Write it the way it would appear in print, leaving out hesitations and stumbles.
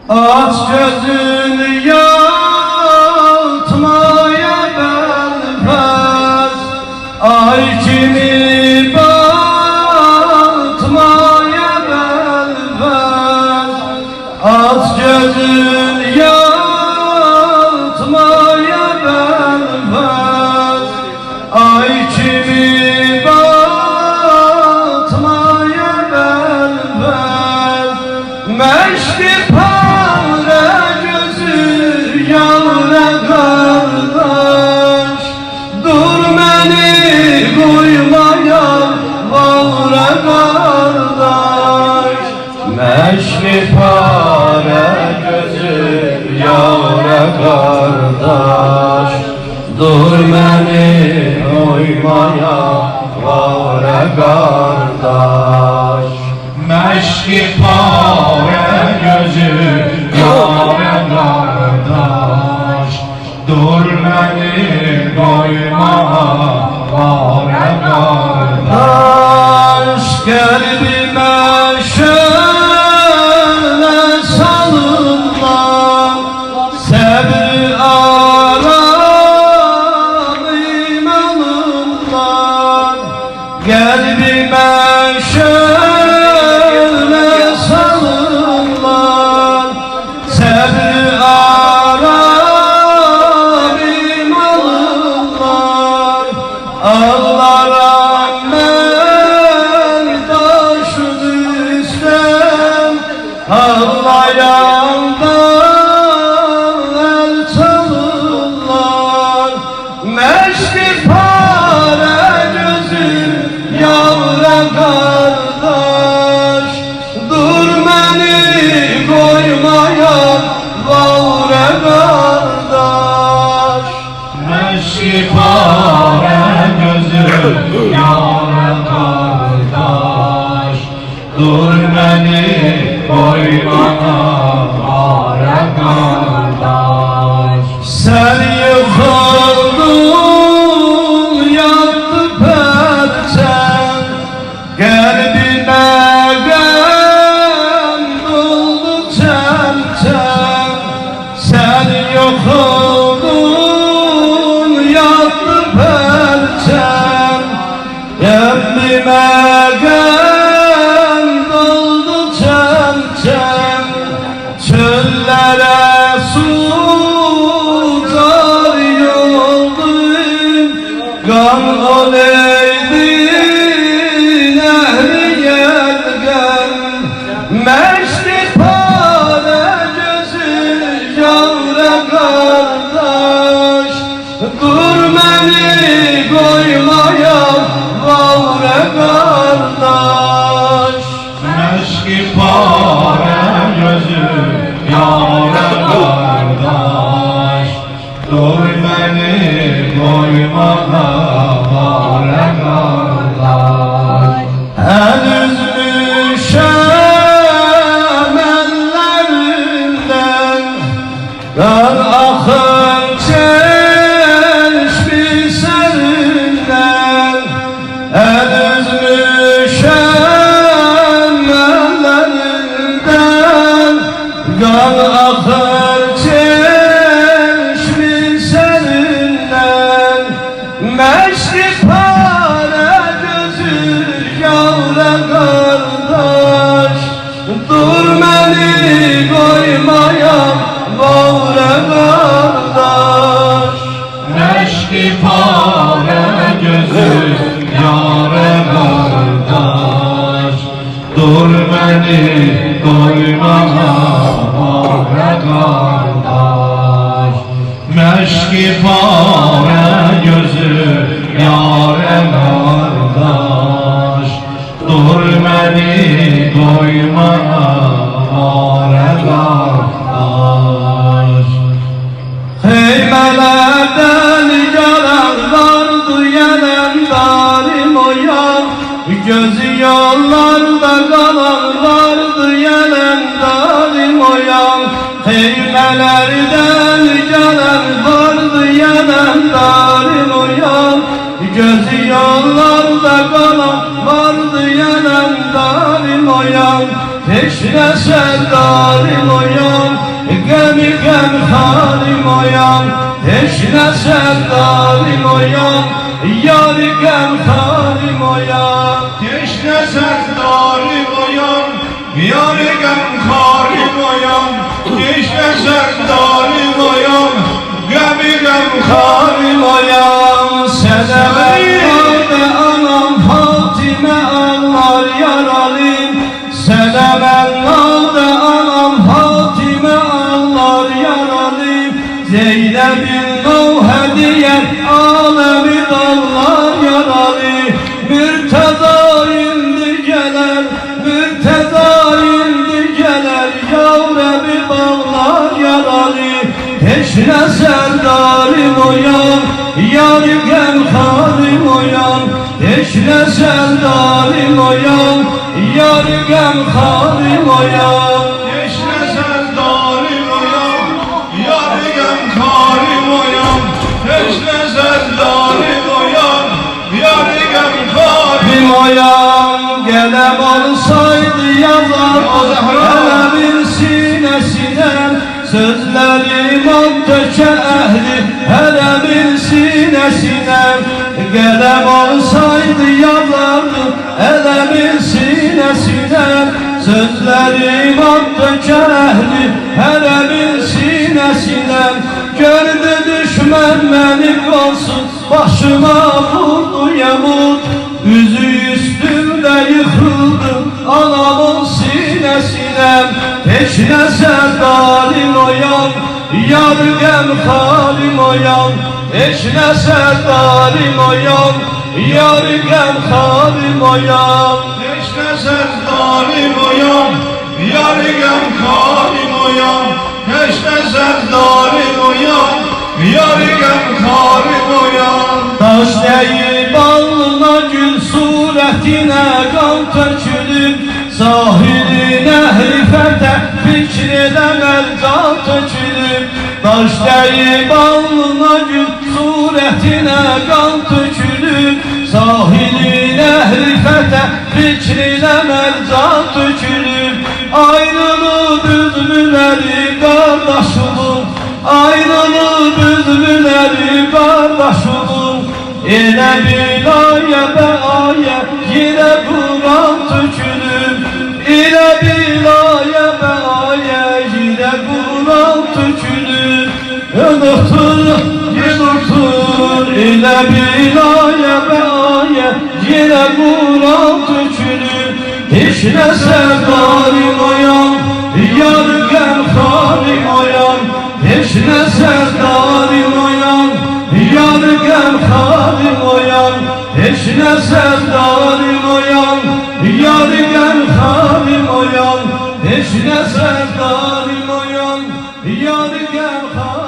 Aç gözünü yatmaya belfez, ay kimi batmaya belfez. Aç gözünü yatmaya belfez, ay kimi batmaya belfez. Meşki pare gözü yavre kardeş, dur beni koymaya vavre kardeş. Meşki pare gözü yavre kardeş, dur beni koymaya vavre kardeş. Meşki pare gözü yâre kardeş, dur beni koyma vare kardeş. Kalbime şöyle salınma, sabır aram imanımdan. Kalbime şöyle salınma, sabır aram imanımdan. Ağlarım ben taş düşsem, ağlayandan el çalırlar. Meşki pare gözüm yavre kardeş, dur beni koymaya vavre kardeş. Meşki pare gözü yâre kardeş, dur beni koyma vare kardeş. Sen yıkıldın yattı perçem, kalbime gem doldu çemçem. Sen yıkıldın yattı perçem, kalbime gem doldu çemçem. Çöllere su car yoldum, kan oleydin ehli yelgen. Meşri pare gözü yavre kardeş, dur beni koymaya vavre kardeş. Meşki pare gözü yâre kardeş, dur beni koyma vare kardeş. Henüz düşem ellerinden, kan akır çeşmi serinden. Henüz düşem ellerinden, kan akır çeşmi serinden. Meşki pare gözü yavre kardeş, dur beni koymaya vavre kardeş. Meşki pare gözü yâre kardeş, dur beni koyma vare kardeş. Meşki pare gözü yâre kardeş, dur beni koyma vare kardeş. Heymelerden gelen vardı yenen dalim oyan, gözü yollarda kalan vardı yenen dalim oyan. Heymelerden gelen vardı yenen dalim oyan, gözü yollarda kalan vardı yenen dalim oyan. Teşne sevdalim oyan, teşne sevdalim oyan, yâri gemharim oyan. Teşne sevdalim oyan, yâri gemharim oyan. Teşne sevdalim oyan, gemi gemharim oyan. Senemen anam Fatime ağlar yaralim. Senemen anam Fatime ağlar yaralim. Zeynep'in o hediye alemi dağlar yaralı. Mürteza indi geler, mürteza indi geler. Yavrebi bağlar yaralı. Teşne sevdalim oyan, yâri gemharim oyan. Teşne sevdalim oyan, yâri gemharim oyan. Teşne sevdalim oyan, yâri gemharim oyan. Teşne sevdalim oyan, yâri gemharim oyan. Gelem olsaydı yazardı elimin sinesine. Sözlerim ot döke ehli elimin sinesine. Gelem olsaydı yazardı elimin sinesine. Sözlerim ot döke ehli elimin sinesine. Gördü düşman beni olsun, başıma vurdu yamuk. Yüzü üstümde yıkıldım anamın sinesine. Teşne sevdalim oyan, yâri gemharim oyan. Teşne sevdalim oyan, yâri gemharim oyan. Teşne sevdalim oyan, yâri gemharim oyan. Teşne sevdalim oyan, yâri gemharim oyan. Taş deyip alnına gül suretine kan tökülüp. Sahiline hifete fikrine mercan tökülüp. Taş deyip alnına gül suretine kan tökülüp. Sahiline hifete fikrine mercan tökülüp. Ayrılığı büzmüleri kardeşimin, ayrılığı büzmüleri kardeşimin. Elə bil ayə bə ayə yenə Quran tökülür. Elə bil ayə bə ayə yenə Quran tökülür. Unutur, elə bil ayə bə ayə yenə Quran tökülür. Teşne sevdalim oyan, yâri gemharim oyan. Teşne sevdalim oyan, yâri gemharim oyan. Teşne sevdalim oyan, yâri gemharim oyan. Teşne sevdalim oyan, yâri gemharim oyan.